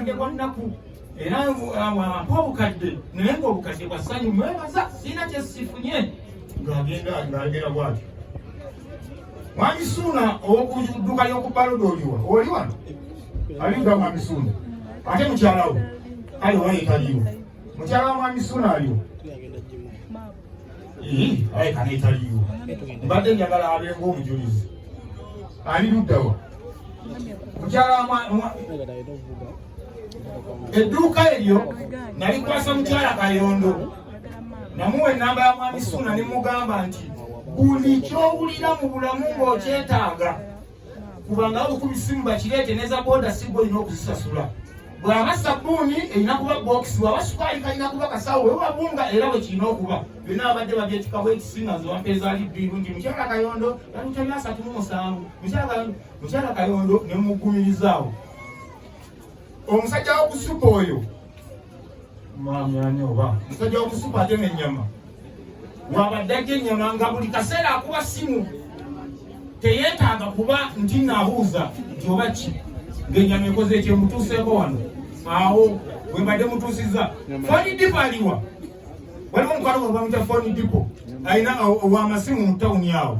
obukadde bwa nnaku era mpa obukadde naye ng'obukadde bwa ssanyu mwebaza sirina kyesifunye ng'agenda bw'atyo. Mwami Ssuuna ow'okudduka ly'oku Balodo oliwa? Oli wano? Aliwuga Mwami Ssuuna? Ate mukyala we? Kale oba yeetaliiwo. Mukyala wa Mwami Ssuuna aliwo? Aye kana etaliiwo. Mbadde njagala abenga omujulizi. Ali ludda wa? Mukyala wa edduuka eryo nalikwasa mukyala Kayondo. Namuwa ennamba ya Mwami Ssuuna ne mugamba nti buli ky'owulira mu bulamu ng'okyetaaga kubanga obukubisimu bakireete neza boda sigo olina okuzisasula. Bw'aba sabbuuni erina kuba bokisi, bw'aba sukaali kalina kuba kasawo, wewa bunga era bwe kirina okuba. Byonna abadde babyetikako ekisinga nze wampeeza ali bbiru nti mukyala Kayondo yalutemya 37. Mukyala Kayondo ne muggumirizaawo. Omusajja w'okusupa oyo mwami ani oba musajja w'okusupa atema ennyama wabadde ajja ennyama nga buli kaseera akuba simu teyeetaaga kuba nti naabuuza nti oba ki ng'ennyama ekoze ekyo mutuuseeko wano awo bwe mbadde mutuusizza. Phone dipo aliwa? Waliwo omukwano gwe bamuyita Phone dipo alina ow'amasimu mu tawuni awo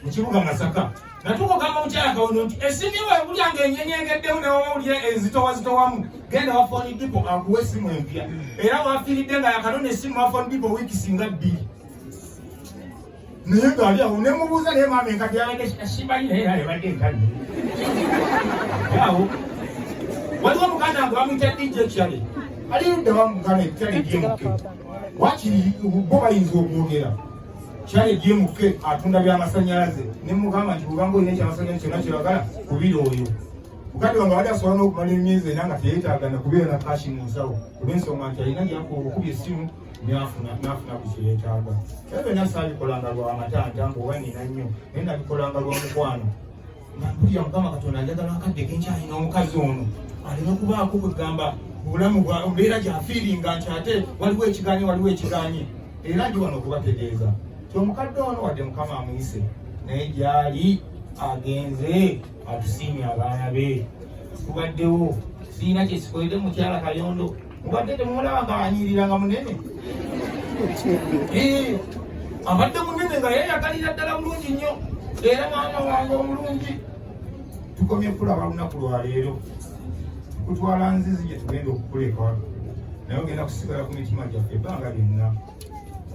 mu kibuga Masaka. Natukugamba mukyala Kayondo nti essimu we bulyanga enyenyengeddemu ne wawulira enzitowazitowamu genda wa Phone dipo akuwa essimu empya era wafiiridde nga yakanona essimu wa Phone dipo wiiki singa 2. Naye ng'ali awo ne mubuuza naye maama enkadde yabadde simanyi naye era yabadde enkadde. Awo waliwo muganda wange bamuyita DJ Kyale ali ludda bamugana Kyale gyemuke wakiri bo bayinza okwogera. Kyale gyemuke atunda by'amasannyalaze ne mugamba nti bw'obanga olina ekyamasanyalaze kyonna kyeyagala kubira oyo. Mukadde wange wali asobola n'okumala emyezi ena nga teyeetaaga na kubeera na kashi mu nsawo olw'ensonga nti alina gyakubye essimu n'afuna ku kyeyeetaaga. Era byonna saabikolanga lwa matanta ng'owa nina nnyo naye nabikolanga lwa mukwano. Bulya Mukama Katonda njagala akadde kenkyalina omukazi ono alina okubaako kwegamba obulamu bwa mbeera gy'afiiringa nti ate waliwo ekigaanyi era ndi wano okubategeeza ti omukadde ono wadde Mukama amuyise naye gy'ali agenze atusiimye abaana be. Tubaddewo sirina kyesikoledde mukyala Kayondo mubadde temulaba nga anyiriranga munene abadde munene nga yeeyagalira ddala bulungi nnyo era maama wange omulungi. Tukomye kulaba lunaku lwaleero kutwala nzizi gye tugenda okukuleka naye ogenda kusigala ku mitima gyaffe ebbanga lyonna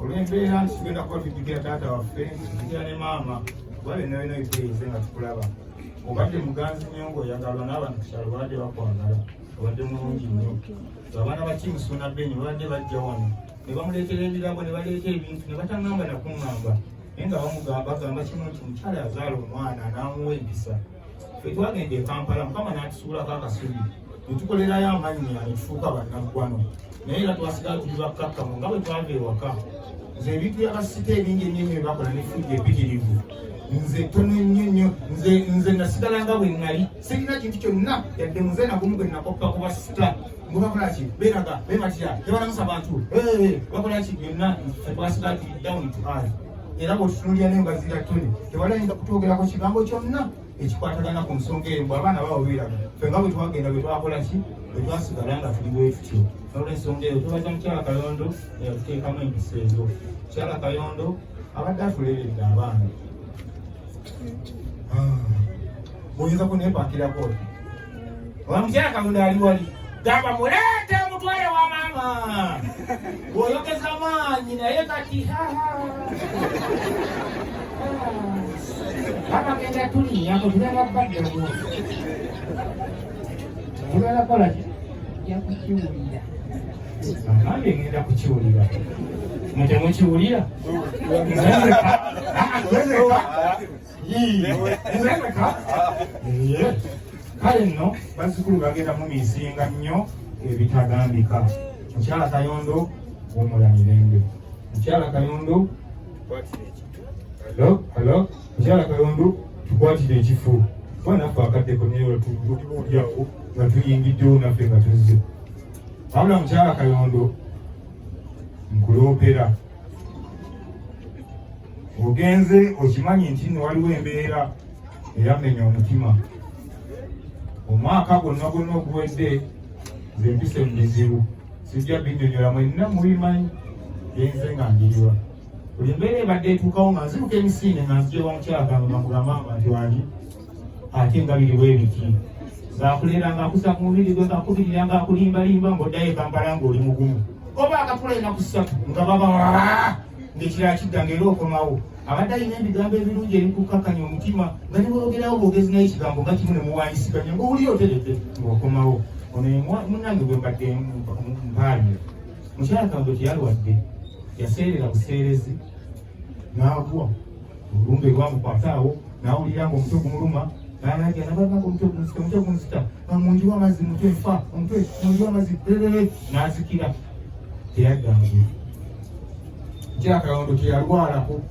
olw'embeera nti tugenda kuba tujjukira taata waffe tujjukira ne maama kuba byonna byonna bitweyise nga tukulaba. Obadde muganzi nnyo ng'oyagalwa n'abantu ku kyalo babadde bakwagala obadde mulungi nnyo. Abaana ba Kim Ssuuna Benny babadde bajja wano ne bamuleetera ebirabo ne baleeta ebintu ne bataŋŋamba nakuŋŋamba naye nga bagamba kimu nti mukyala yazaala omwana n'amuwa empisa. Ffe twagenda e Kampala Mukama n'atusuulako akasubi ne tukolerayo amannya ne tufuuka bannaggwano naye era twasigala tuli bakkakkamu nga bwe twava ewaka. Nze ebintu by'abasika ebingi ennyo bye bakola ne fujja empitirivu nze tono nnyo nze nasigala nga bwe ŋŋali sirina kintu kyonna yadde muze nagumu gwe nakoppa kubasita ngo bakola ki beeraga beematira tebalamusa bantu bakola ki byonna twasigala tuli down to earth. Era bw'otutunuulira n'enga zira ttone tebalayinza kutwogerako kigambo kyonna ekikwatagana ku nsonga eyo mbwe abaana bawabiraga ffe nga bwe twagenda bwe twakola ki bwe twasigala nga tuli bwe tutyo. N'olw'ensonga eyo tubaza mukyala Kayondo eyatuteekamu empisa ezo. Mukyala Kayondo abadde atuleeredde abaana oyinza kuneepakirako oba mukyala Kayondo ali wali gamba muleete mutwale wa maama oyogeza maanyi naye kati abagenda tulinyako tulala baddemu tulala kola yakukiwulira ambi egenda kukiwulira mutemukiwulira kale nno bazzukulu bagenda mu misinga nnyo ebitagambika. Mukyala Kayondo womula mirembe. Mukyala Kayondo halo mukyala Kayondo tukwatire ekifu kuba naffe akaddeko naye tulyawo nga tuyingiddewo naffe nga tuzze. Wabula mukyala Kayondo nkuloopera ogenze okimanyi nti nno waliwo embeera eyamenya omutima. Omwaka gwonna oguwedde nze mpise mu bizibu sijja binnyonnyola mwenna mubimanyi genze nga njirirwa buli mbeera ebadde etuukawo nga nziruka emisinde nga nzijewa mukyala gange nga mugamba nti wali ate nga biri bwebiki ng'akuleera ng'akusa ku mubiri gwe ng'akubirira ng'akulimbalimba ng'oddayo e Kampala ng'oli mugumu oba akatula enaku 3 nga baba ng'ekirala kidda ng'era okomawo abadde alina ebigambo ebirungi ebikukkakanya omutima nga ne boogerawo boogezi naye ekigambo nga kimu ne muwanyisiganya ng'owuli oteredde ng'okomawo ono munnange bwe mbadde mpaalire mukyala kange teyalwadde yaseerera buseerezi n'agwa olumbe lwamukwataawo n'awulira ng'omutwe gumuluma n'alagira nabanga omutwe gunzita nga munjiwa amazzi mutwe nfa omutwe munjiwa amazzi n'azikira teyaddangula mukyala Kayondo teyalwalako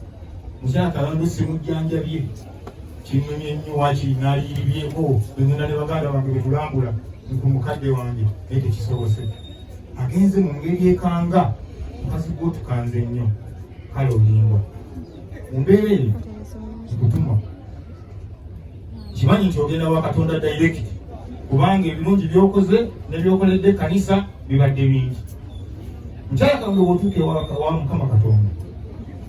mukyala Kayondo simujjanjabye kinyumye nnyo wakiri n'aliyiribyeko bengenda ne baganda bange betulambula ku mukadde wange naye tekisobose agenze mu ngeri ekanga mukazi gwotukanze nnyo kale olimbwa mu mbeera eyo kikutuma kimanyi nti ogenda wa Katonda direct kubanga ebirungi byokoze nebyokoledde ekkanisa bibadde bingi mukyala Kayondo bwotuuka ewa Mukama Katonda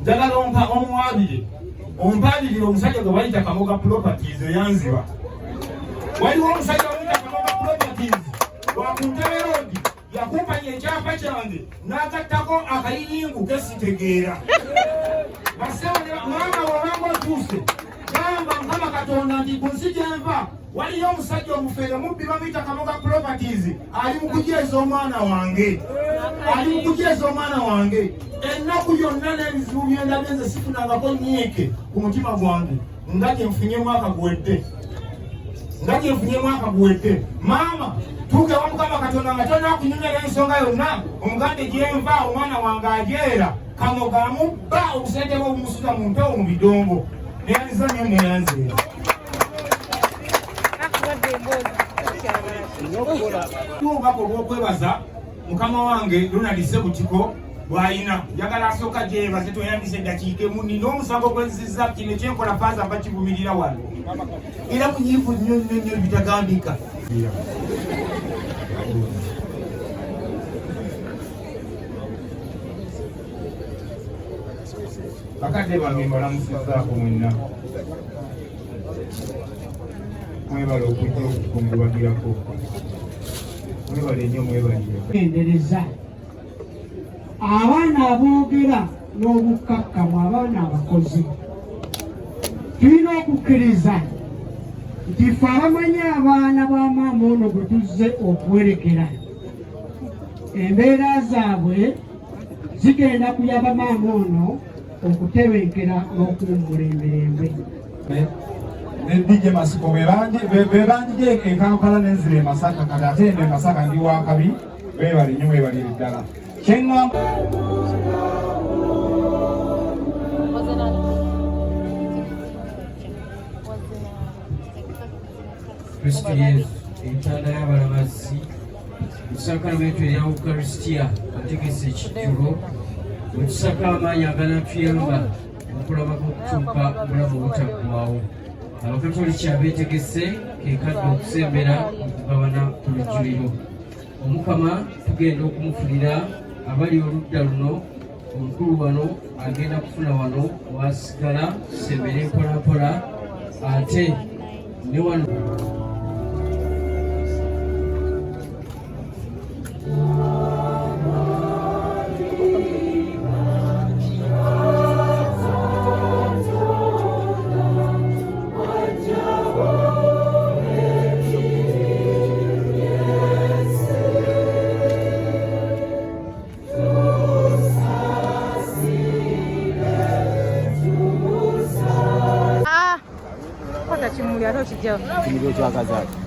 njagala omuwaabire omusajja gwe bayita Kamoga Properties eyanziba waliwo omusajja wayita Kamoga Properties wakuntebe roodi yakumpanya ekyapa kyange n'agattako akayiringu kesitegeera mwana wabanga otuuse gamba Mukama Katonda nti ku nsi gyenva waliyo omusajja omufere mubbi bamuyita Kamoga Properties ali mu kujeeza omwana wange ennaku yonna n'ebizibu byendabye nze sifunangako nyiike ku mutima gwange nga gye nfunye mwaka guwedde maama tuuke wa Mukama Katonda nga tolina okunyumira ensonga yonna omugande gyenva omwana wange ajeera Kamoga amubba obusente bwe obumusuza mu mpewo mu bidongo neyanziza nnyo neyanzeera obubaka olw'okwebaza mukama wange Ronald Sebutiko bw'ayina njagala asooka gyebaze toyandise eddakiika emu nina omusango gwenzizza kino ekyenkola faaza mba kivumirira wano era munyiivu nnyo nnyo bitagambika bakadde bange mbalamusizzaako mwenna mwebale okujja okukungubagirako mwebale nnyo mwebalire abaana aboogera n'obukkakkamu abaana abakozi tulina okukkiriza nti ffe abamanyi abaana ba maama ono bwe tuzze okuwerekera embeera zaabwe zigenda kuyaba maama ono okutebenkera n'okuwummula emirembe ne DJ Masiko bebanjije e Kampala n'enzira e Masaka kati ate eno e Masaka ndi wakabi beebali nnyo mwebalire ddala kyeŋŋamba Kristo Yesu entanda y'abalamazi musakramentu erya Ukarisitiya ategese ekijjulo wetusaka amaanyi aganatuyamba okulabako okutuuka obulamu obutaggwaawo abakatoliki abeetegese kekadde okusembera okugabana ku lujjuliro omukama tugenda okumufunira abali oludda luno omukulu wano agenda kufuna wano wasigala sembere mpolampola ate ne wano Kimuli ate okijjawo. Kimuli okyakazaako.